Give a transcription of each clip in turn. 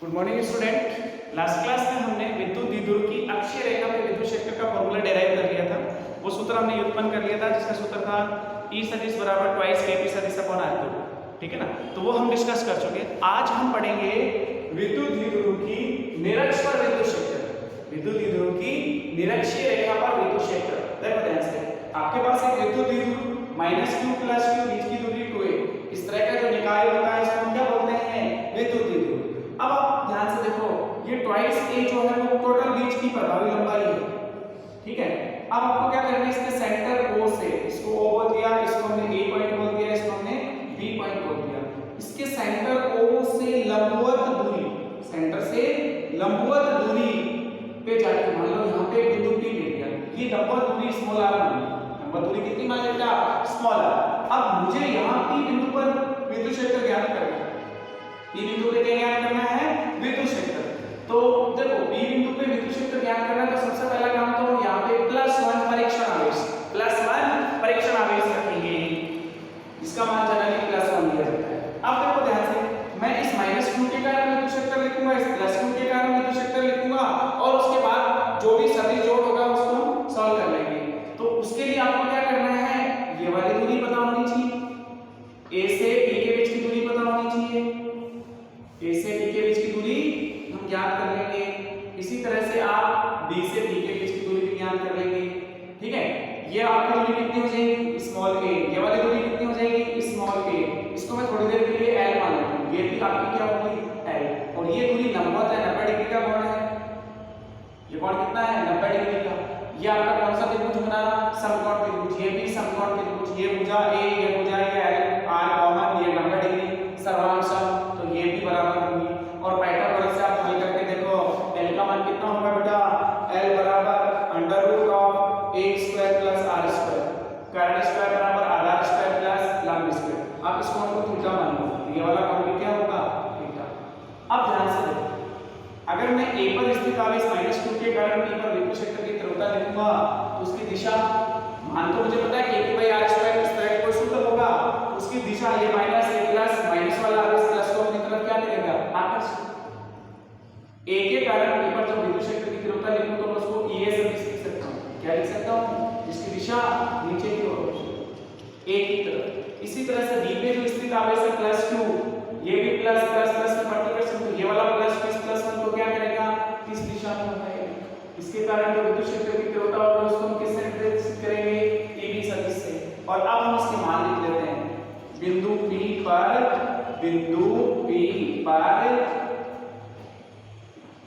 Good morning student. Last class में हमने विद्युत द्विध्रुव की अक्षीय रेखा पे विद्युत क्षेत्र का फॉर्मूला डेराइव कर लिया था। वो सूत्र हमने व्युत्पन्न कर लिया था जिसका सूत्र था E सदिश बराबर ट्वाइस Kp सदिश अपॉन R3। ठीक है ना, तो वो हम डिस्कस कर चुके हैं। आज हम पढ़ेंगे विद्युत द्विध्रुव की निरक्ष पर विद्युत क्षेत्र। विद्युत द्विध्रुव की निरक्षीय रेखा पर विद्युत क्षेत्र। देखो ध्यान से, आपके पास एक विद्युत द्विध्रुव -q प्लस q बीच की दूरी 2a, इस तरह का जो निकाय होता है इसको हम क्या बोलते हैं? विद्युत द्विध्रुव। अब आप ध्यान से देखो, ये ट्वाइस a जो है वो टोटल बीच की प्रभावी लंबाई है। ठीक है, अब आपको क्या करना है, इसके सेंटर O से, इसको O बोल दिया, इसको हमने A पॉइंट बोल दिया, इसको हमने B पॉइंट बोल दिया। इसके सेंटर O से लंबवत दूरी, सेंटर से लंबवत दूरी पे जाके मान लो यहाँ पे बिंदु P मिल गया। ये लंबवत दूरी स्मॉल r मान ली। लंबवत दूरी कितनी मान लेगा? Small r। अब मुझे यहाँ P बिंदु पर विद्युत क्षेत्र ज्ञात करना है। P बिंदु पे क्या ज्ञात करना है? विद्युत क्षेत्र। तो देखो, P बिंदु पे विद्युत क्षेत्र ज्ञात करना है तो सबसे पहला काम तो यहाँ पे +1 परीक्षण आवेश, +1 परीक्षण आवेश रखेंगे। इसका मान जनरली +1 लिया जाता है। अब देखो ध्यान से, मैं इस -q के कारण विद्युत क्षेत्र लिखूंगा, इस +q के कारण विद्युत क्षेत्र लिखूंगा और उसके बाद जो भी सदिश जोड़ होगा उसको हम सॉल्व कर लेंगे। तो उसके लिए आपको क्या करना है, ये वाली दूरी पता होनी चाहिए, A से B के बीच की दूरी पता होनी चाहिए। A से B के बीच की दूरी हम ज्ञात कर लेंगे। इसी तरह से आप B से B के बीच की दूरी भी ज्ञात कर लेंगे। ठीक है, ये आपकी दूरी कितनी हो जाएगी? Small a। ये वाली दूरी कितनी हो जाएगी? Small a। इसको मैं थोड़ी देर के लिए L मान लेता हूं। ये भी आपकी क्या होगी? L। और ये दूरी लंबवत है, 90 डिग्री का कोण है। ये कोण कितना है? 90 डिग्री का। ये आपका कौन सा त्रिभुज बना? समकोण त्रिभुज। ये भी समकोण त्रिभुज। ये भुजा A, ये भुजा L, R कॉमन, ये 90 डिग्री सर्वांग सम, तो ये भी बराबर होगी। और पाइथागोरस से आप हल करके देखो, L का मान कितना होगा बेटा? L बराबर √(a² + r²), कर्ण स्क्वायर बराबर आधार स्क्वायर प्लस लंब स्क्वायर। आप इस कोण को थीटा मान लो, ये वाला कोण भी क्या होगा? थीटा। अब ध्यान से देखो, अगर मैं A पर स्थित आवेश -q के कारण P पर विद्युत क्षेत्र की तीव्रता लिखूंगा तो उसकी दिशा, मान तो मुझे पता है Kp/r², इस तरह का कोई सूत्र होगा, उसकी दिशा ये -a प्लस माइनस वाला आवेश प्लस को अपनी तरफ क्या मिलेगा? आकर्षण। A के कारण P पर जब विद्युत क्षेत्र की तीव्रता लिखूं तो मैं उसको EA सदिश लिख सकता हूं। क्या लिख सकता हूं? जिसकी दिशा नीचे की ओर A की तरफ। इसी तरह से B पे जो स्थित आवेश है +q, ये भी प्लस प्लस प्लस में 40%, तो ये वाला +1 तो क्या करेगा? किस दिशा में होगा? इसके कारण जो विद्युत क्षेत्र की तीव्रता होगी उसको हम किससे निर्देशित करेंगे? EB सदिश से। और अब हम इसके मान लिख लेते हैं। बिंदु P पर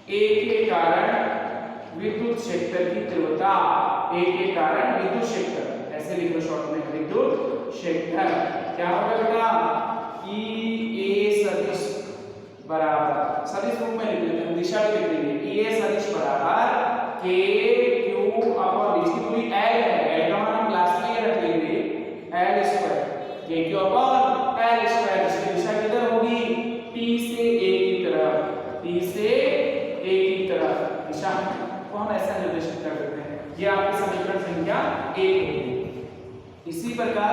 A के कारण विद्युत क्षेत्र की तीव्रता, A के कारण विद्युत क्षेत्र, ऐसे लिखो शॉर्ट में, विद्युत क्षेत्र क्या होगा बेटा? EA सदिश बराबर, सदिश रूप में लिख लेते हैं, दिशा भी लिख देंगे, EA सदिश बराबर KQ अपॉन बीच की दूरी L है, L का मान हम लास्ट में ये रख लेंगे, L², KQ अपॉन L²। इसकी दिशा किधर होगी? P से A की तरफ, P से A की तरफ दिशा को हम ऐसा निर्देशित कर देते हैं। ये आपकी समीकरण संख्या 1 होगी। इसी प्रकार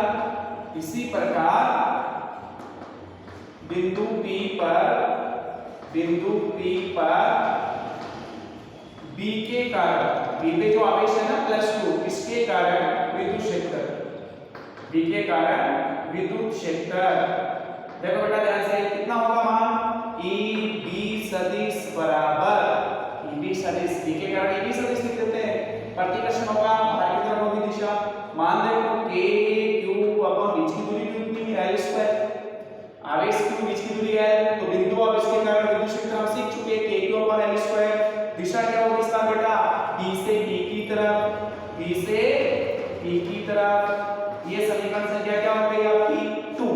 बिंदु P पर B के कारण, B पे जो आवेश है ना +2, इसके कारण विद्युत क्षेत्र, B के कारण विद्युत क्षेत्र, देखो बेटा ध्यान से, कितना होगा मान? EB सदिश बराबर, EB सदिश, B के कारण EB सदिश लिख देते हैं, प्रतिकर्षण होगा, बाहर की तरफ होगी दिशा। मान देखो KQ अपॉन बीच की दूरी कितनी है? L², आवेश Q, बीच की दूरी L, तो बिंदु आवेश के कारण विद्युत क्षेत्र हम सीख चुके हैं, KQ अपॉन L²। दिशा क्या होगी इसका बेटा? B से P की तरफ, B से P की तरफ। ये समीकरण संख्या क्या हो गई आपकी? 2।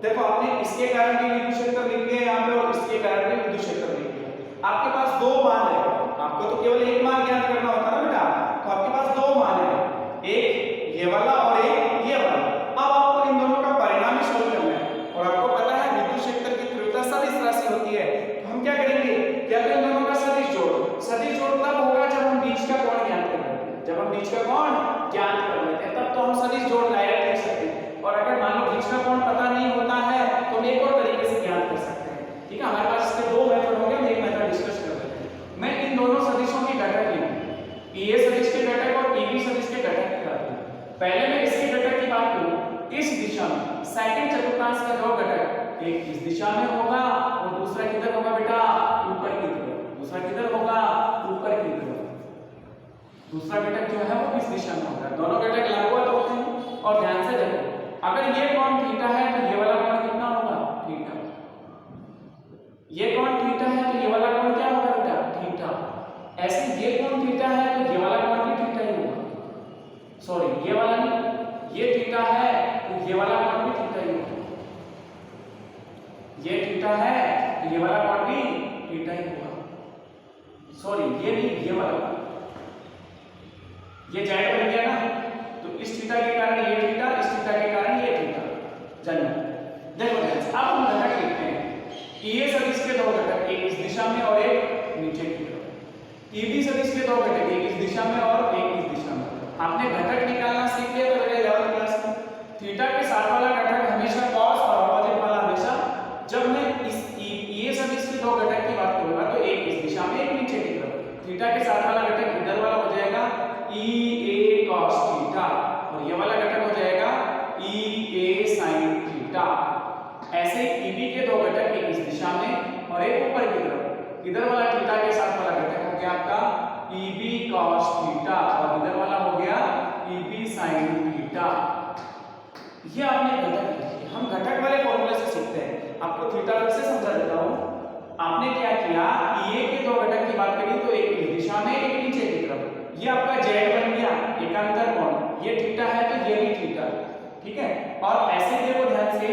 देखो, आपने इसके कारण भी विद्युत क्षेत्र लिख दिया यहाँ पे और इसके कारण भी विद्युत क्षेत्र लिख दिया। आपके पास दो मान है, आपको तो केवल एक मान ज्ञात करना होता है ना बेटा, तो आपके पास दो मान है, एक ये वाला और एक ये वाला। अब आपको इन दोनों का परिणाम सोल्व करना है और आपको पता है विद्युत क्षेत्र की तीव्रता सदिश राशि होती है, तो हम क्या करेंगे? क्या तो इन दोनों का सदिश जोड़ तब होगा जब हम बीच का कोण ज्ञात कर लेते हैं। जब हम बीच का कोण ज्ञात कर लेते हैं तब तो हम सदिश जोड़ डायरेक्ट लिख सकते हैं। और अगर मान लो बीच का कोण पता नहीं होता है तो हम एक और तरीके से ज्ञात कर सकते हैं। ठीक है, हमारे पास इसके दो मेथड होंगे, हम एक दिशा में होगा और दूसरा किधर होगा बेटा, ऊपर की तरफ। दूसरा किधर होगा, ऊपर की तरफ। दूसरा घटक जो है वो इस दिशा में होगा। दोनों घटक लंबवत होते हैं। और ध्यान से देखो, अगर ये कोण थीटा है तो ये वाला कोण कितना होगा, थीटा। ये कोण थीटा है तो ये वाला कोण क्या होगा बेटा, थीटा। ऐसे ये कोण थीटा है तो ये वाला कोण भी थीटा ही होगा। सॉरी, ये वाला नहीं, ये थीटा है तो ये वाला कोण भी थीटा ही होगा। ये थीटा है तो ये वाला कोण भी थीटा ही होगा। सॉरी, ये नहीं, ये वाला, ये जेड बन गया ना, तो इस थीटा के कारण ये थीटा, इस थीटा के कारण ये थीटा। चलिए देखो अब हम घटक लिखते हैं। ये सदिश के दो घटक, एक इस दिशा में और एक नीचे की तरफ। ईबी सदिश के दो घटक, एक इस दिशा में और एक इस दिशा में। आपने घटक निकालना सीख लिया तो बेटा 11वीं क्लास में। थीटा के साथ वाला घटक हमेशा cos और अपोजिट वाला हमेशा। जब मैं इस ये सदिश के दो घटक की बात करूंगा तो एक इस दिशा में, एक नीचे की तरफ। थीटा के साथ वाला घटक इधर वाला हो जाएगा e a cos थीटा और ये वाला घटक हो जाएगा e a sin थीटा। ऐसे ईबी के दो घटक, एक इस दिशा में और एक ऊपर की तरफ। इधर वाला थीटा के साथ वाला घटक हो गया आपका eb cos थीटा और इधर वाला हो गया eb sin थीटा। ये आपने घटक लिखे। हम घटक वाले फॉर्मूले से सीखते हैं। आपको थीटा फिर से समझा देता हूं। आपने क्या किया, ए के दो घटक की बात करी तो एक इस दिशा में, एक नीचे की तरफ। ये आपका जेड बन गया, एकांतर कोण। ये थीटा है तो ये भी थीटा, ठीक है। और ऐसे देखो ध्यान से,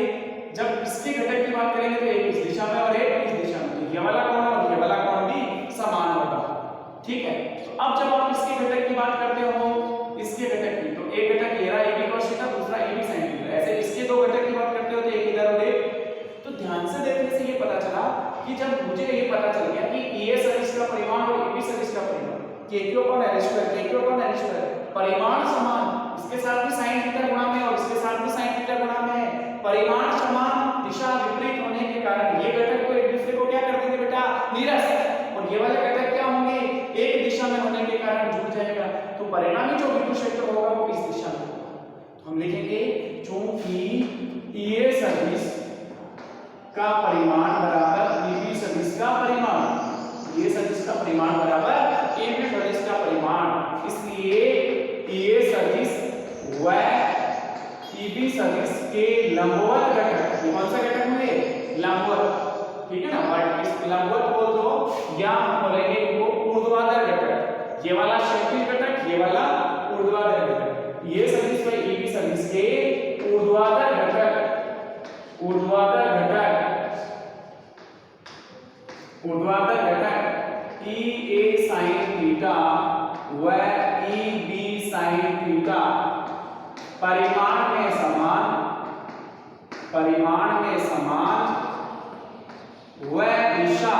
जब इसके घटक की बात करेंगे तो एक इस दिशा में और एक इस दिशा में, तो ये वाला कोण और ये वाला कोण भी समान होगा, ठीक है। तो अब जब आप इसके घटक की बात करते हो, इसके घटक की, तो एक घटक ये रहा ab cos थीटा, दूसरा ab sin थीटा। ऐसे इसके दो घटक की बात करते हो तो एक इधर और एक। तो ध्यान से देखने से ये पता चला कि जब मुझे ये पता चल गया कि ए सदिश का परिमाण और ab सदिश का परिमाण, k upon l square, k upon l square, परिमाण समान, इसके साथ भी sin थीटा गुणा में और इसके साथ भी sin थीटा गुणा में है। परिमाण समान, दिशा विपरीत होने के कारण ये घटक को एक दूसरे को क्या कर देंगे बेटा, निरस्त। और ये वाले घटक क्या होंगे, एक दिशा में होने के कारण जुड़ जाएगा। तो परिणामी जो विद्युत क्षेत्र होगा वो इस दिशा में होगा। हम लिखेंगे चूंकि ए सदिश का परिमाण बराबर ईबी सदिश का परिमाण, ए सदिश का परिमाण बराबर ईबी सदिश का परिमाण, इसलिए ए सदिश व ईबी सदिश के लंबवत घटक, कौन सा घटक हुए, लंबवत, ठीक है ना। बट इस लंबवत बोल दो या हम बोलेंगे वो ऊर्ध्वाधर घटक। ये वाला क्षैतिज घटक, ये वाला ऊर्ध्वाधर घटक। ये सदिश व ईबी सदिश के ऊर्ध्वाधर घटक, ऊर्ध्वाधर घटक, ऊर्ध्वाधर घटक e a sin थीटा व e b sin थीटा परिमाण में समान, परिमाण में समान व दिशा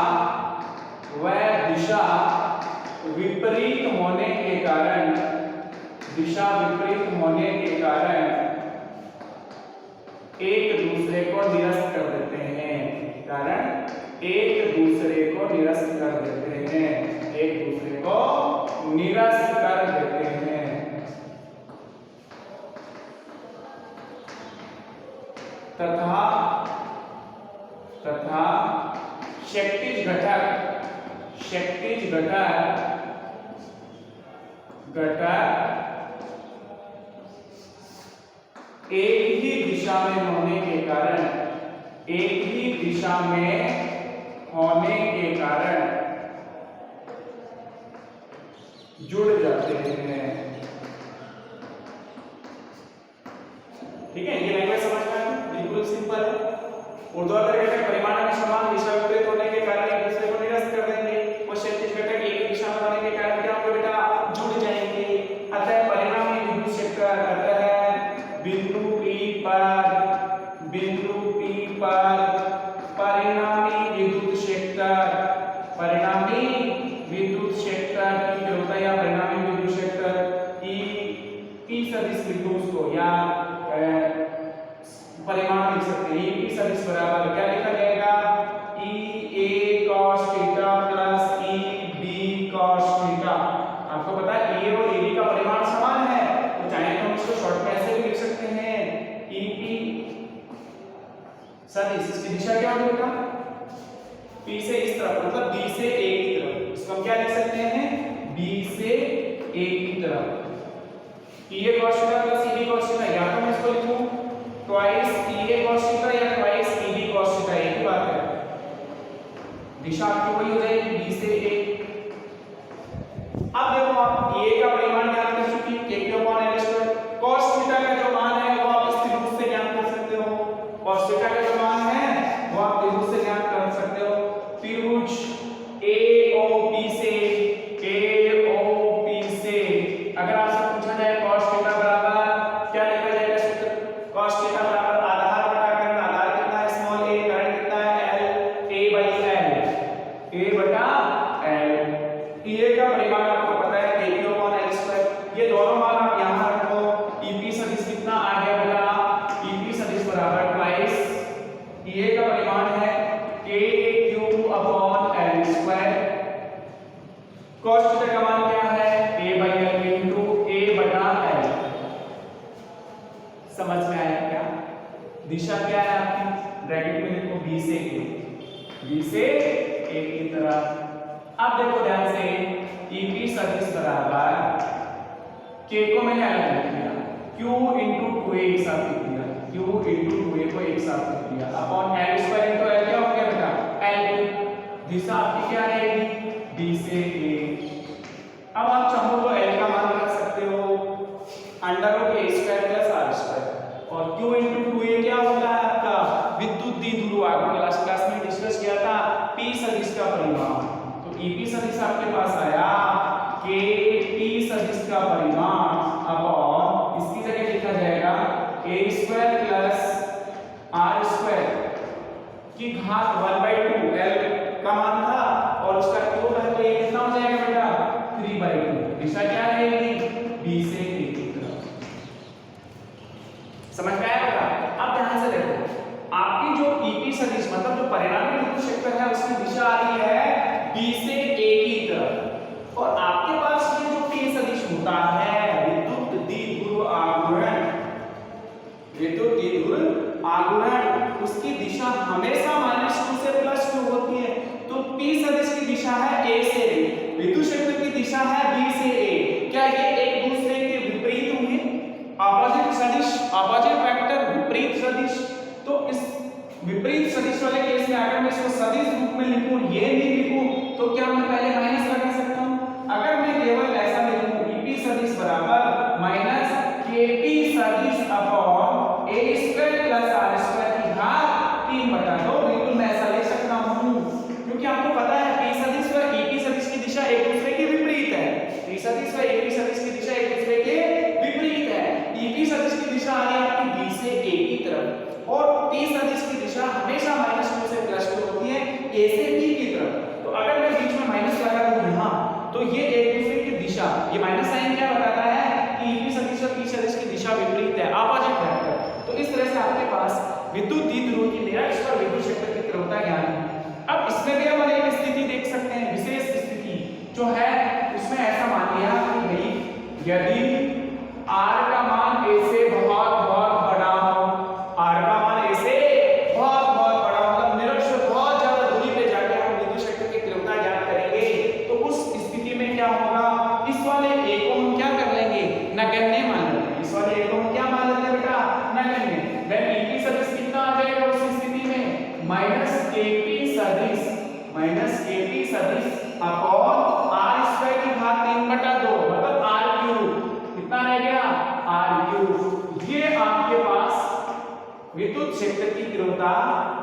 विपरीत होने के कारण, दिशा विपरीत होने के कारण एक दूसरे को निरस्त कर देते हैं। कारण एक दूसरे को निरस्त कर देते हैं, एक दूसरे को निरस्त कर देते हैं। तथा क्षैतिज घटक, क्षैतिज घटक एक ही दिशा में होने के कारण, एक ही दिशा में होने के कारण जुड़ जाते हैं, ठीक है। ये लैंग्वेज समझ में आई, बिल्कुल सिंपल है। ऊर्ध्वाधर घटक परिमाण में समान, दिशा विपरीत होने के कारण एक दूसरे को निरस्त कर देंगे और क्षैतिज घटक एक ही दिशा में होने के कारण क्या होगा बेटा, जुड़ जाएंगे। अतः परिणामी विद्युत क्षेत्र, अतः बिंदु P पर परिणामी विद्युत क्षेत्र, परिणामी विद्युत क्षेत्र की होता है या परिणामी विद्युत क्षेत्र E P सदिश विद्युत को या परिमाण लिख सकते हैं। E P सदिश बराबर क्या लिखा जाएगा, E a cos theta plus E b cos theta. आपको पता है ए और AB का परिमाण समान है, तो चाहे तो हम इसको शॉर्ट में ऐसे भी लिख सकते हैं, E P सदिश, इसकी दिशा क्या होगी P से इस तरफ, मतलब B से A की तरफ। इसको हम क्या लिख सकते हैं? B से A की तरफ। EA cos theta plus EB cos theta, या तो मैं इसको लिखूं ट्वाइस EA cos थीटा या ट्वाइस EB cos थीटा, एक ही बात है। दिशा आपकी वही हो जाएगी B से A। अब देखो आप EA का परिमाण ज्ञात कर चुकी KQ/L²। cos थीटा का जो मान है वो आप इस त्रिभुज से ज्ञात कर सकते हो। cos थीटा का जो मान है वो आप त्रिभुज से ज्ञात कर सकते हो। त्रिभुज AOP से अगर आपसे पूछा जाए cos थीटा बराबर क्या लिखा जाएगा सूत्र? cos थीटा बराबर आधार बटा कर्ण। आधार कितना है? Small a। कर्ण कितना है? l। a by l, a बटा l। EA का परिमाण आपको पता है KQ/L²। ये दोनों मान आप यहां रखो। EP सदिश कितना आ गया बेटा? EP सदिश बराबर ट्वाइस EA का परिमाण है KQ/L²। cos थीटा का मान क्या है? a by l into a बटा l। समझ में आया क्या? दिशा क्या है आपकी? ब्रैकेट में लिखो B से A, B से A की तरफ। अब देखो ध्यान से, EP सदिश बराबर K को मैंने अलग लिख दिया, Q into 2A एक साथ लिख दिया, Q into 2A को एक साथ लिख दिया, अपॉन L² into L क्या हो गया बेटा? L। दिशा आपकी क्या रहेगी? B से A। अब आप चाहो तो L का मान रख सकते हो √A² प्लस R²। और Q into 2A क्या होता है आपका? विद्युत द्विध्रुव आघूर्ण। लास्ट क्लास में डिस्कस किया था P सदिश का परिमाण। तो EP सदिश आपके पास आया KP सदिश का परिमाण अपॉन, इसकी जगह लिखा जाएगा A² प्लस R² की घात 1/2। L का मान था और उसका क्यूब है तो ये कितना हो जाएगा बेटा? 3/2। दिशा क्या रहेगी? B से A की तरफ। समझ में आया बेटा? अब ध्यान से देखो, आपकी जो EP सदिश मतलब जो परिणामी विद्युत क्षेत्र है उसकी दिशा आ रही है B से A की तरफ, और आपके पास ये जो P सदिश होता है विद्युत द्विध्रुव आघूर्ण, विद्युत द्विध्रुव आघूर्ण, उसकी दिशा हमेशा -2 से +2 होती है। तो P सदिश की दिशा है A से A, विद्युत क्षेत्र की दिशा है B से A। क्या ये एक दूसरे के विपरीत होंगे? अपोजिट सदिश, अपोजिट वेक्टर, विपरीत सदिश। तो इस विपरीत सदिश वाले केस में अगर मैं इसको सदिश रूप में लिखूं, ये नहीं लिखूं, तो क्या मैं पहले माइनस लगा सकता हूं? अगर मैं केवल ऐसा लिखूं EP सदिश बराबर माइनस KP सदिश अपॉन A² प्लस R² की घात 3/2, बिल्कुल मैं ऐसा लिख सकता हूं, क्योंकि आपको पता है P सदिश व EP सदिश की दिशा एक दूसरे के विपरीत है। P सदिश व EP सदिश की दिशा एक दूसरे के विपरीत है। EP सदिश की दिशा आ रही है आपकी B से A की तरफ, और P सदिश की दिशा हमेशा -2 से +2 होती है A से B की तरफ। तो अगर मैं बीच में माइनस लगा दूं यहां, तो ये एक दूसरे की दिशा, ये माइनस साइन क्या बताता है कि EP सदिश और P सदिश की दिशा विपरीत है, अपोजिट है। तो इस तरह से आपके पास विद्युत द्विध्रुव की निरक्ष पर विद्युत क्षेत्र की तीव्रता ज्ञात है। अब इसमें भी हम एक स्थिति देख सकते हैं, विशेष स्थिति जो है उसमें ऐसा मान लिया कि भाई यदि R का मान A से बहुत बड़ा हो, R का मान A से बहुत बड़ा, मतलब निरक्ष बहुत ज्यादा दूरी पे जाके हम विद्युत क्षेत्र की तीव्रता ज्ञात करेंगे, तो उस स्थिति में क्या होगा? इस वाले A को हम क्या कर लेंगे? नगण्य मान लेंगे। इस वाले A को हम क्या मान लेंगे बेटा? नगण्य। देन EP सदिश कितना आ जाएगा उस स्थिति में? -KP सदिश अपॉन R² की घात 3/2, मतलब R³ कितना रह गया? R³। ये आपके पास विद्युत क्षेत्र की तीव्रता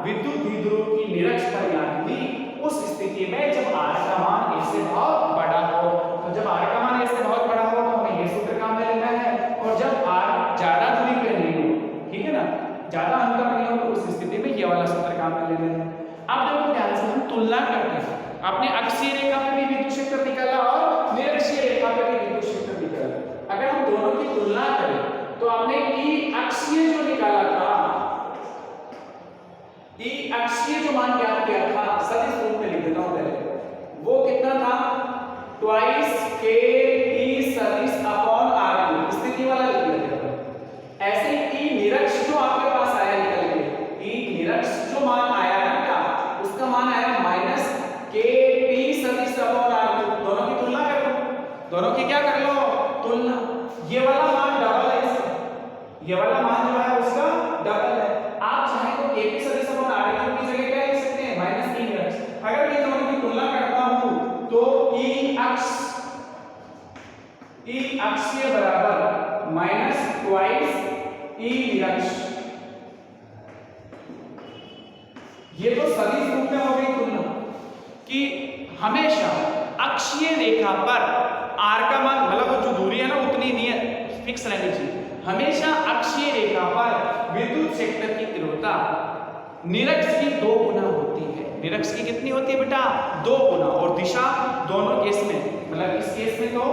विद्युत द्विध्रुव की निरक्ष पर ज्ञात हुई उस स्थिति में जब R का मान A से बहुत बड़ा हो। तो जब R का मान A से बहुत बड़ा हो तो हमें ये सूत्र काम में लेना है, और जब R ज्यादा दूरी पे नहीं हो, ठीक है ना, ज्यादा अंतर नहीं हो, तो उस स्थिति में ये वाला सूत्र काम में लेना है। अब देखो ध्यान से हम तुलना करते हैं, आपने अक्षीय रेखा पे भी विद्युत क्षेत्र निकाला और निरक्षीय रेखा पे भी विद्युत क्षेत्र निकाला। अगर हम दोनों की तुलना करें तो आपने E अक्षीय जो निकाला था, E अक्षीय जो मान ज्ञात किया था, सदिश रूप में लिख देता हूं पहले, वो कितना था? ट्वाइस KP सदिश अपॉन R², स्थिति वाला लिख देते हैं। ऐसे ही E निरक्ष जो आपके पास आया निकल के, E निरक्ष जो मान आया ना, उसका मान आया दोनों की क्या कर लो, तुलना। ये वाला मान डबल है इसका, ये वाला मान जो है उसका डबल है। आप चाहे तो kp सदिश अपॉन r क्यूब की जगह क्या लिख सकते हैं, माइनस e अक्ष। अगर मैं दोनों की तुलना करता हूं तो e अक्ष के बराबर माइनस ट्वाइस e निरक्ष। ये तो सदिश रूप में हो गई तुलना कि हमेशा अक्षीय रेखा पर r का मान, मतलब जो दूरी है ना उतनी नहीं है, फिक्स रहनी चाहिए। हमेशा अक्षीय रेखा पर विद्युत क्षेत्र की तीव्रता निरक्ष की 2 गुना होती है। निरक्ष की कितनी होती है बेटा, 2 गुना। और दिशा दोनों केस में, मतलब इस केस में तो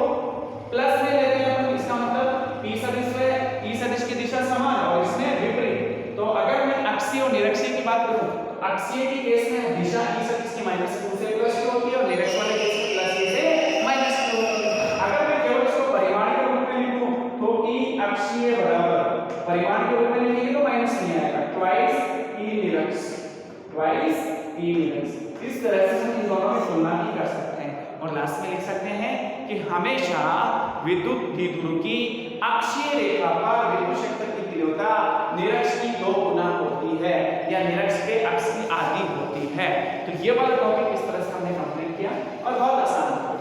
प्लस में लेते हैं अपन, इसका मतलब p सदिश है, e सदिश की दिशा समान और इसमें विपरीत। तो अगर मैं अक्षीय और निरक्षीय की बात करूं, अक्षीय के केस में दिशा e सदिश की -2 से +2 होती है और निरक्ष वाले केस में +a से -2 होती है। अगर मैं केवल इसको परिमाण के रूप में लिखूं तो e अक्षीय बराबर, परिमाण के रूप में लिखेंगे तो माइनस नहीं आएगा, ट्वाइस e निरक्ष, ट्वाइस e निरक्ष। इस तरह से हम इन दोनों की तुलना भी कर सकते हैं। और लास्ट में लिख सकते हैं कि हमेशा विद्युत द्विध्रुव की अक्षीय रेखा पर विद्युत क्षेत्र की तीव्रता निरक्ष की 2 गुना होती है या निरक्ष के अक्ष की आधी होती है। तो ये वाला टॉपिक इस तरह से हमने कंप्लीट किया और बहुत आसान था।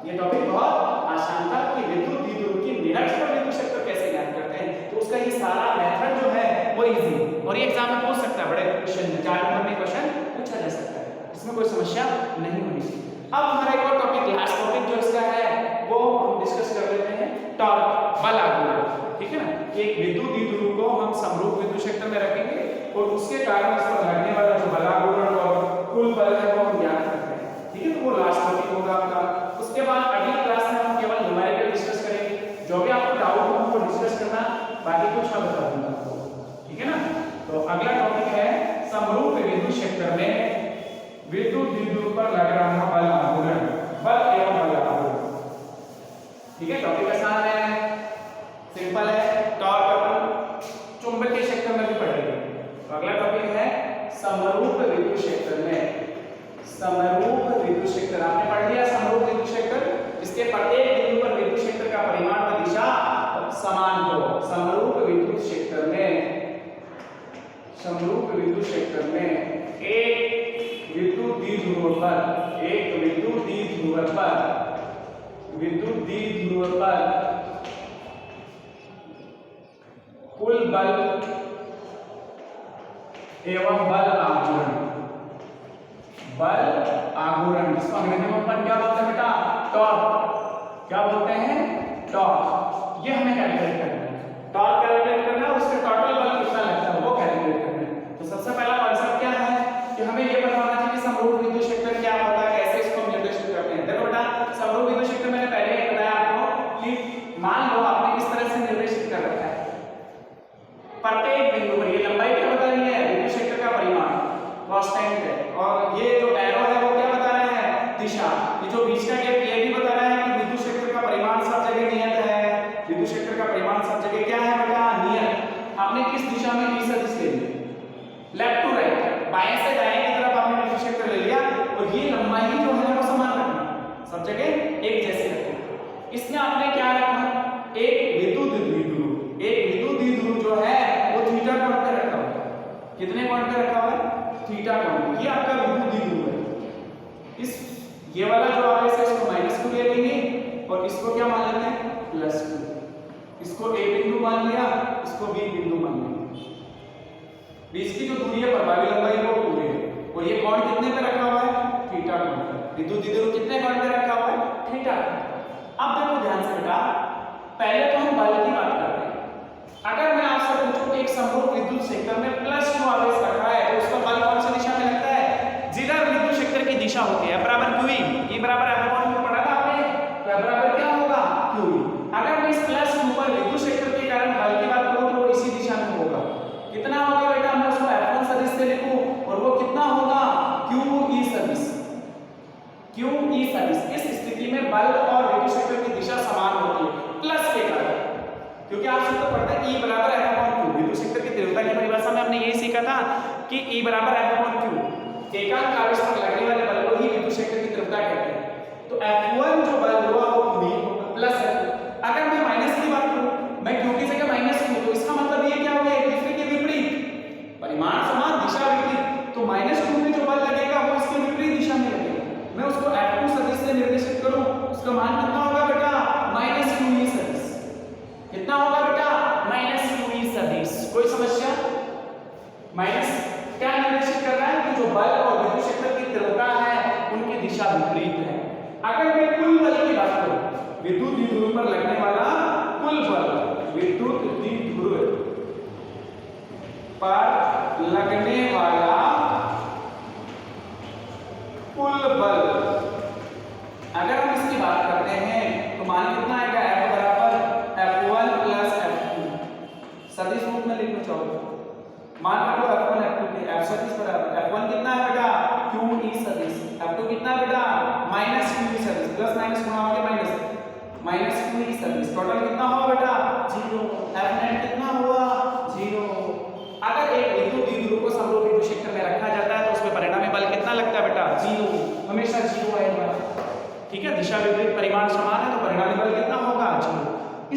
ये टॉपिक बहुत आसान था कि विद्युत द्विध्रुव की निरक्ष पर विद्युत क्षेत्र कैसे ज्ञात करते हैं। तो उसका ये सारा मेथड जो है वो इजी और ये एग्जाम में पूछ सकता है, बड़े क्वेश्चन 4 नंबर में क्वेश्चन पूछा जा सकता है, इसमें कोई समस्या नहीं होनी चाहिए। अब हमारा एक और टॉपिक, लास्ट टॉपिक जो इसका है वो हम डिस्कस कर लेते हैं, टॉर्क, बल आघूर्ण। ठीक है ना, एक विद्युत द्विध्रुव को हम समरूप विद्युत क्षेत्र में रखेंगे और उसके कारण इस पर लगने वाला जो बल आघूर्ण और कुल बल है वो हम ज्ञात करते हैं। ठीक है, तो वो लास्ट टॉपिक होगा आपका। उसके बाद अगली क्लास में हम केवल न्यूमेरिकल डिस्कस करेंगे, जो भी आपको डाउट हो उनको डिस्कस करना, बाकी कुछ मैं बता दूंगा आपको। ठीक है ना, तो अगला टॉपिक है समरूप विद्युत क्षेत्र में विद्युत द्विध्रुव पर लग रहा बल आघूर्ण, बल एवं बल आघूर्ण। ठीक है, टॉपिक आसान है, सिंपल है। टॉर्क अपन चुंबकीय क्षेत्र में भी पढ़ेंगे। तो अगला टॉपिक है समरूप विद्युत क्षेत्र में, समरूप विद्युत क्षेत्र आपने पढ़ लिया। समरूप विद्युत क्षेत्र, इसके प्रत्येक बिंदु पर विद्युत क्षेत्र का परिमाण व दिशा समान हो। समरूप विद्युत क्षेत्र में, समरूप विद्युत क्षेत्र में एक विद्युत द्विध्रुव पर, एक विद्युत द्विध्रुव पर, विद्युत द्विध्रुव पर कुल बल एवं बल आघूर्ण, बल आघूर्ण जिसको अंग्रेजी में अपन क्या बोलते हैं बेटा, टॉर्क। क्या बोलते हैं, टॉर्क। ये हमें कैलकुलेट करना है, टॉर्क कैलकुलेट करना है, उसके टोटल बल कितना लगता है वो कैलकुलेट करना है। तो सबसे पहला कॉन्सेप्ट क्या है कि हमें ये बताना चाहिए कि समरूप विद्युत क्षेत्र क्या होता है, कैसे इसको निर्देशित करते हैं। देखो बेटा, समरूप विद्युत क्षेत्र मैंने पहले ही बताया आपको कि मान लो आपने इस तरह से निर्देशित कर रखा है, प्रत्येक बिंदु पर ये लंबाई क्या बता रही है, विद्युत क्षेत्र का परिमाण कांस्टेंट है, और ये जो एरो है वो क्या बता रहा है, दिशा। ये जो बीच का गैप ये भी बता रहा है कि विद्युत क्षेत्र का परिमाण सब जगह नियत है, विद्युत क्षेत्र का परिमाण सब जगह क्या है बेटा, नियत। आपने किस दिशा में e सदिश ले लिया, लेफ्ट टू राइट, बाएं से दाएं की तरफ आपने विद्युत क्षेत्र ले लिया, और ये लंबाई जो है वो समान रखना, सब जगह एक जैसे रखना। इसमें आपने क्या रखा, एक विद्युत द्विध्रुव, एक विद्युत द्विध्रुव जो है वो थीटा कोण पे रखा हुआ है। कितने कोण पे रखा हुआ है, थीटा कोण। ये आपका विद्युत द्विध्रुव है। इस ये वाला जो आ रहा है इसको -2 ले लेंगे और इसको क्या मान लेते हैं, +2। इसको a बिंदु मान लिया, इसको b बिंदु मान लिया। बीच की जो दूरी है, प्रभावी लंबाई वो पूरी है, और ये कोण कितने पे रखा हुआ है, थीटा कोण पे। विद्युत द्विध्रुव कितने कोण पे रखा हुआ है, थीटा। अब देखो ध्यान से बेटा, पहले तो हम बल की बात करते हैं। अगर मैं आपसे पूछूं कि एक समरूप विद्युत क्षेत्र में +2 आवेश रखा है तो उसका बल कौन सी दिशा में लगता है, जिधर विद्युत क्षेत्र की दिशा होती है, बराबर QE, E बराबर F/q पढ़ा था आपने, तो F बराबर क्या होगा, QE। अगर मैं इस +2 पर विद्युत क्षेत्र के कारण बल की बात करूं तो इसी दिशा में होगा। कितना होगा बेटा, मैं उसको F1 सदिश से लिखूं और वो कितना होगा, QE सदिश, QE सदिश। इस स्थिति में बल और विद्युत क्षेत्र की दिशा समान होती है प्लस के कारण, क्योंकि आप सूत्र पढ़ते हैं E बराबर F/q। विद्युत क्षेत्र की तीव्रता की परिभाषा में हमने यही सीखा था कि E बराबर F/q, एकांक आवेश पर लगने वाले बल को ही विद्युत क्षेत्र की तीव्रता कहते हैं। तो F1 जो बल हुआ वो QE होगा, कुल बल। अगर हम इसकी बात करते हैं तो मान कितना आएगा, F बराबर F1 प्लस F2। सदिश रूप में लिखना चाहोगे, मान लो F1 F2 के F सदिश बराबर F1 कितना है बेटा, QE सदिश, F2 कितना है बेटा, माइनस QE सदिश, प्लस माइनस गुणा होके माइनस QE सदिश, टोटल कितना हुआ बेटा 0। F नेट कितना हुआ 0। अगर एक विद्युत द्विध्रुव को समरूप विद्युत क्षेत्र में रखा जाता है तो उसमें परिणामी बल कितना लगता है बेटा 0, हमेशा 0 आएगा। ठीक है, दिशा विपरीत परिमाण समान है तो परिणामी बल कितना होगा 0।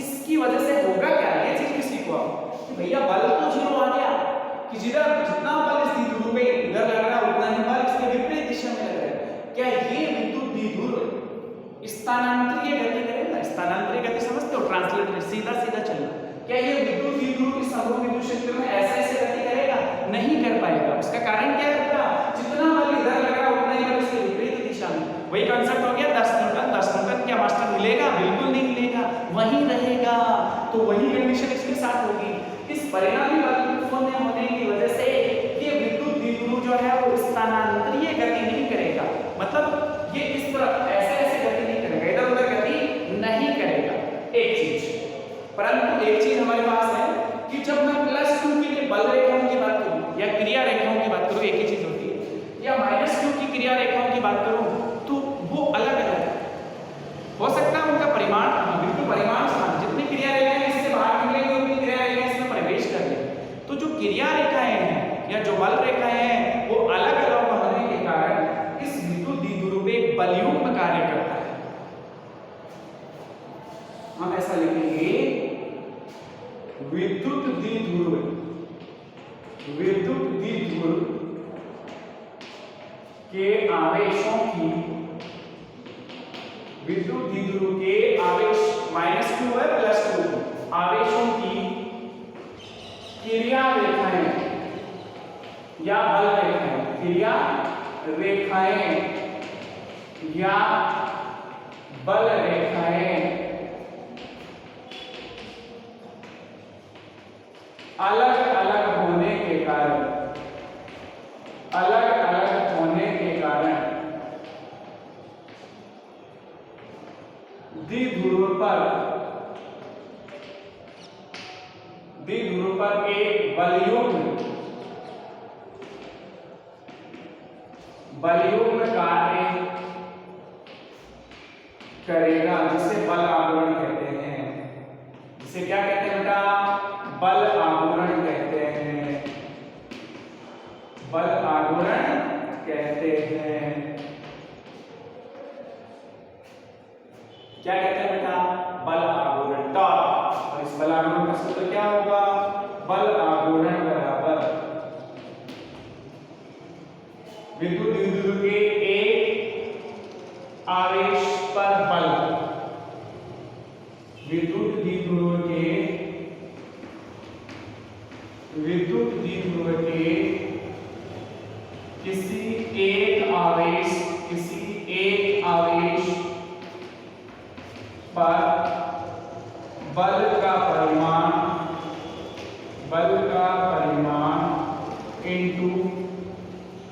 इसकी वजह से होगा क्या, ये चीज भी सीखो आप कि भैया बल तो 0 आ गया कि जितना बल इस द्विध्रुव पे इधर लग रहा है उतना ही बल इसके विपरीत दिशा में लग रहा है। क्या ये विद्युत द्विध्रुव स्थानांतरीय गति करेगा? स्थानांतरीय गति समझते हो, ट्रांसलेटर सीधा सीधा चलना। क्या ये विद्युत द्विध्रुव इस समरूप विद्युत क्षेत्र में ऐसे गति करेगा? नहीं कर पाएगा। उसका कारण क्या है बेटा, जितना बल इधर लग रहा है उतना ही बल इसके विपरीत दिशा में। वही कांसेप्ट हो गया 10 न्यूटन क्या मास्टर मिलेगा? बिल्कुल नहीं मिलेगा, वहीं रहेगा। तो वही कंडीशन इसके साथ होगी। इस परिणामी बल शून्य होने की वजह से ये विद्युत द्विध्रुव जो है वो स्थानांतरीय गति नहीं करेगा, मतलब ये इस तरफ ऐसे गति नहीं करेगा, इधर उधर गति नहीं करेगा। एक चीज, परंतु एक चीज हमारे पास है कि जब मैं प्लस Q के लिए बल रेखाओं की बात करूं या क्रिया रेखाओं की बात करूं, एक ही चीज होती है, या माइनस Q की क्रिया रेखाओं की बात करूं तो वो अलग अलग हो सकता है उनका परिमाण, बिल्कुल परिमाण समान, जितनी क्रिया रेखाएं इससे बाहर निकलेंगी उतनी क्रिया रेखाएं इसमें प्रवेश करेंगी। तो जो क्रिया रेखाएं हैं या जो बल रेखाएं हैं वो अलग अलग होने के कारण इस विद्युत द्विध्रुव एक बलयुग्म कार्य करता है। हम ऐसा लिखेंगे विद्युत द्विध्रुव के आवेशों की, विद्युत द्विध्रुव के आवेश माइनस Q है प्लस Q, आवेशों की क्रिया रेखाएं या बल रेखाएं, क्रिया रेखाएं या बल रेखाएं अलग अलग होने के कारण द्विध्रुव पर एक बलयुग्म कार्य करेगा, जिसे बल आवरण कहते हैं। जिसे क्या कहते हैं बेटा? बल आवरण कहते हैं, बल आवरण कहते हैं। क्या कहते हैं बेटा? बल आवरण, टॉर्क। और इस बल आवरण का सूत्र क्या होगा? बल आवरण बराबर विद्युत द्विध्रुव के एक आवेश पर बल, विद्युत द्विध्रुव के किसी एक आवेश पर बल का परिमाण इनटू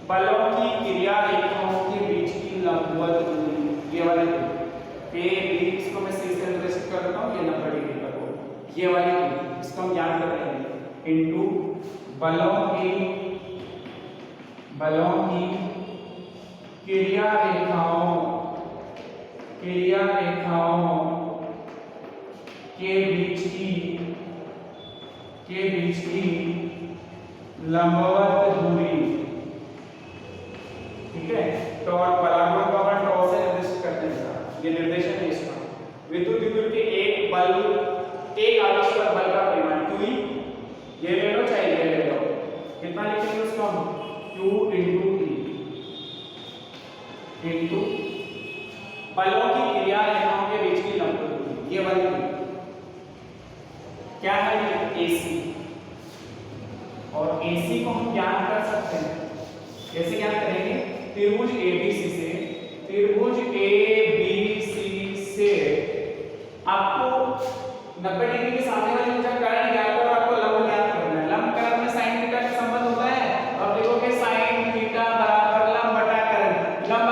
बलों की क्रिया रेखाओं के बीच की लंबवत दूरी, ये वाली दूरी, इसको मैं सी से निर्देशित कर देता हूँ, ये 90 डिग्री पर हो, ये वाली दूरी, इसको हम याद कर लेंगे, इनटू बलों की क्रिया रेखाओं के बीच की लंबवत दूरी। ठीक है, तो और बलागुण को अपन टॉ से निर्देशित करते हैं, ये निर्देशन है इसका। विद्युत द्विध्रुव के एक आवेश पर बल का परिमाण QE, ये ले लो चाहे ये ले लो, कितना लिखेंगे उसको हम? Q into E into बलों की क्रिया रेखाओं के बीच की लंबवत दूरी, ये वाली क्या है? AC। और AC को हम ज्ञात कर सकते हैं, कैसे ज्ञात करेंगे? त्रिभुज ABC से आपको 90 डिग्री के सामने वाली ऊंचाई कारण ज्ञात और आपको लंब ज्ञात करना है। लंब करण में sin थीटा का संबंध होता है, और देखोगे sin थीटा बराबर लंब बटा करण। लंब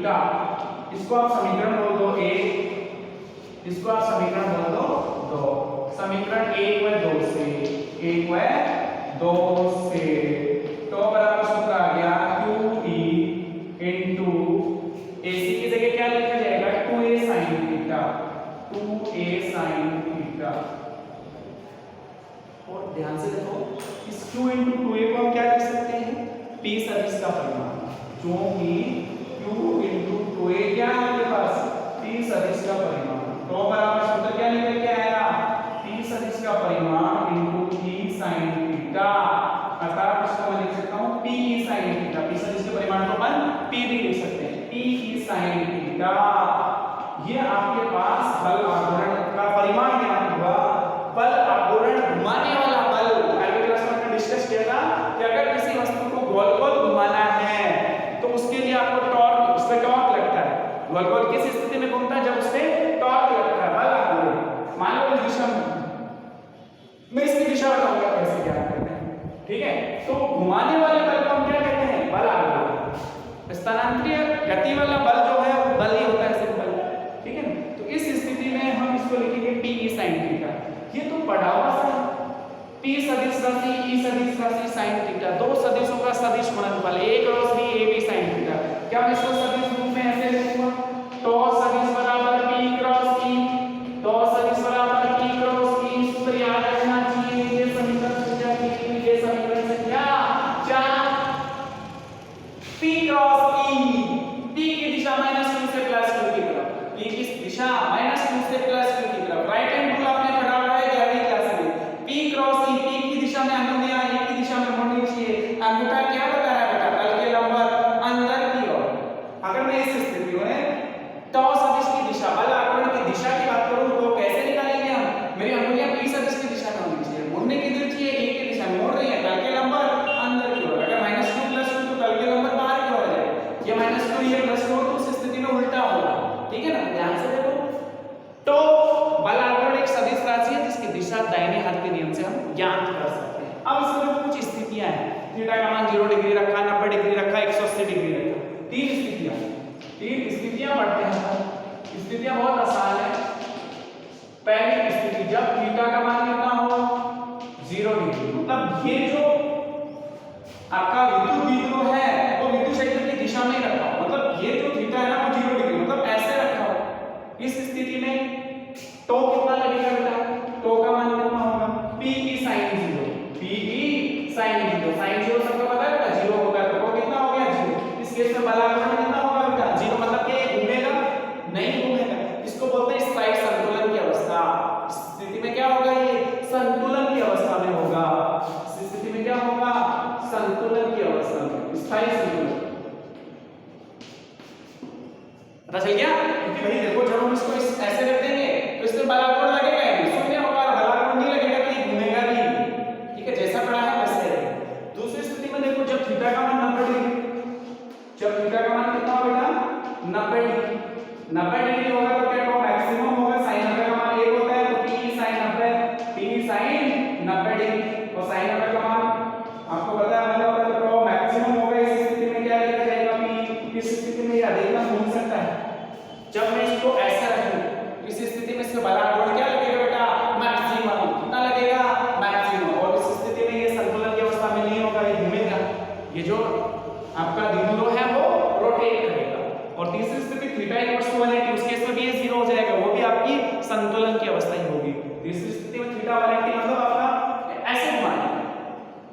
थीटा, इसको आप समीकरण बोल दो 1, इसको आप समीकरण बोल दो 2। समीकरण 1 व 2 से, 1 व 2 से तो बराबर सूत्र आ गया QE इनटू AC की जगह क्या लिखा जाएगा 2A sin theta, 2A sin theta. और ध्यान से देखो इस Q इनटू 2A को हम क्या लिख सकते हैं P सदिश का परिमाण, क्योंकि Q इनटू 2A क्या है आपके पास P सदिश का परिमाण। तो बराबर सूत्र क्या निकल के आया P सदिश का परिमाण इनटू P sin थीटा। अर्थात इसको मैं लिख सकता हूं P sin थीटा, P सदिश के परिमाण को अपन P भी लिख सकते हैं, P sin थीटा। ये आपके पास बल आघूर्ण का परिमाण क्या होगा, बल आघूर्ण घुमाने वाला बल। अगले क्लास में हमने डिस्कस किया था कि अगर किसी वस्तु को गोल-गोल घुमाना है तो उसके लिए आपको टॉर्क, उसमें टॉर्क लगता है। गोल-गोल किस स्थिति में घूमता है, जब उसमें टॉर्क लगता है, बल आघूर्ण। मान लो इस दिशा में, मैं इसकी दिशा बताऊंगा कैसे क्या करते हैं, ठीक है। तो घुमाने वाले बल को हम क्या कहते हैं, बल आघूर्ण। स्थानांतरीय गति वाला बल जो है वो बल ही होता है, सिंपल, ठीक है। तो इस स्थिति में हम इसको लिखेंगे P sin थीटा। ये तो पढ़ा हुआ सा P सदिश राशि E सदिश राशि sin थीटा, दो सदिशों का सदिश गुणनफल A cross B AB sin theta. क्या मैं इसको सदिश रूप में ऐसे लिखूंगा, तो सदिश बराबर P क्रॉस E, तो सदिश बराबर P क्रॉस E। सूत्र याद रखना चाहिए, ये समीकरण संख्या 3, ये समीकरण संख्या 4। P क्रॉस E, P की दिशा -q से +q की तरफ, P की दिशा -q से +q की तरफ। राइट हैंड रूल आपने पढ़ा हुआ है 11वीं क्लास में। P क्रॉस E, P की दिशा में अंगूठा, E की दिशा में मोड़नी चाहिए। अंगूठा क्या बता रहा है बेटा, तल के लंबवत अंदर की ओर। अगर मैं इस स्थिति में तो सदिश की दिशा, बल आघूर्ण की दिशा की बात करूं तो कैसे निकालेंगे हम, मेरी अंगुलियां P सदिश की दिशा में होनी चाहिए, मुड़ने की दिशा चाहिए E की दिशा में, मोड़ रही है तल के लंबवत अंदर की ओर। अगर -q +q तो तल के लंबवत बाहर की ओर आ जाएगा, ये -q ये +q तो उस स्थिति में उल्टा होगा, ठीक है ना। ध्यान से देखो, तो बल आघूर्ण एक सदिश राशि है जिसकी दिशा दाहिने हाथ के नियम से हम ज्ञात कर सकते हैं। अब इसमें कुछ स्थितियां हैं, थीटा का मान 0 डिग्री रखा, 90 डिग्री रखा, 180 डिग्री रखा, 3 स्थितियां, 3 स्थितियां पढ़ते हैं। स्थितियां बहुत आसान है। पहली स्थिति, जब थीटा का मान कितना हो 0 डिग्री, मतलब ये जो आपका विद्युत द्विध्रुव है वो विद्युत क्षेत्र की दिशा में ही रखा हो, मतलब ये जो थीटा है ना वो 0 डिग्री मतलब ऐसे रखा हो। इस स्थिति में तो कितना लगेगा बेटा, तो का मान कितना होगा P sin 0, P sin 0, sin 0 सबको पता है बेटा 0 होगा, तो कितना हो गया 0। इस केस में बल आघूर्ण कितना होगा बेटा 0, मतलब कि ये घूमेगा नहीं घूमेगा, इसको बोलते हैं स्थायी संतुलन की अवस्था। इस स्थिति में क्या होगा, ये संतुलन की अवस्था में होगा। इस स्थिति में क्या होगा, संतुलन की अवस्था में, स्थायी संतुलन। पता चल गया, क्योंकि भाई देखो जब हम इसको ऐसे रख देंगे तो इसमें बल आघूर्ण लगेगा नहीं, शून्य होगा, बल आघूर्ण नहीं लगेगा तो ये घूमेगा नहीं, ठीक है, जैसा पढ़ा है वैसे रहेगा। दूसरी स्थिति में देखो, जब थीटा का मान 90 डिग्री, जब थीटा का मान कितना होगा बेटा 90 डिग्री, 90 डिग्री होगा तो क्या होगा, मैक्सिमम होगा। sin 90 का मान 1 होता है तो P sin 90, P sin 90 degree, और sin 90 का मान आपको पता है मतलब होता है तो मैक्सिमम होगा। इस स्थिति में क्या लिखा जाएगा, P इस स्थिति में ये अधिकतम घूम सकता है। जब मैं इसको ऐसा रखूं, इस स्थिति में इसका बल आघूर्ण क्या लगेगा बेटा, मैक्सिमम, कितना लगेगा मैक्सिमम। और इस स्थिति में ये संतुलन की अवस्था में नहीं होगा, ये घूमेगा, ये जो आपका द्विध्रुव है वो रोटेट करेगा। और तीसरी स्थिति थीटा इक्वल्स टू 180, उस केस में भी ये 0 हो जाएगा, वो भी आपकी संतुलन की अवस्था ही होगी। तीसरी स्थिति में थीटा 180 मतलब आपका ऐसे घुमाना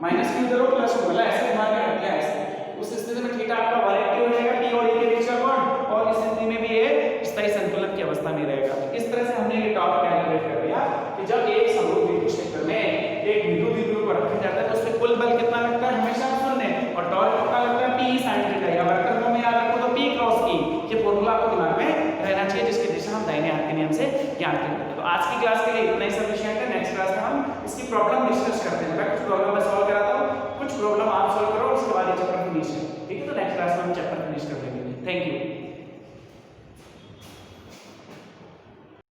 -q इधर हो +q, मतलब ऐसे घुमा के रख दिया ऐसे, उस स्थिति में थीटा आपका 180 हो जाएगा, P और E के बीच का कोण, और इस स्थिति में भी ये स्थायी संतुलन की अवस्था में रहेगा। इस तरह से हमने ये टॉपिक कैलकुलेट कर लिया कि जब एक समरूप विद्युत क्षेत्र में एक विद्युत द्विध्रुव को रखा जाता है तो उसमें कुल बल कितना लगता है, हमेशा शून्य, और टॉर्क कितना लगता है P sin थीटा। या वर्तन में याद रखो तो P क्रॉस E, ये फॉर्मूला आपको दिमाग में रहना चाहिए, जिसकी दिशा हम दाहिने हाथ के नियम से ज्ञात करते हैं। तो आज की क्लास के लिए इतना ही सफिशिएंट है। नेक्स्ट क्लास में हम इसकी प्रॉब्लम डिस्कस करते हैं। मैं कुछ प्रॉब्लम मैं सॉल्व कराता हूं, कुछ प्रॉब्लम आप सॉल्व करो, उसके बाद ये चैप्टर फिनिश है, ठीक है। तो नेक्स्ट क्लास में हम चैप्टर फिनिश कर देंगे। Thank you.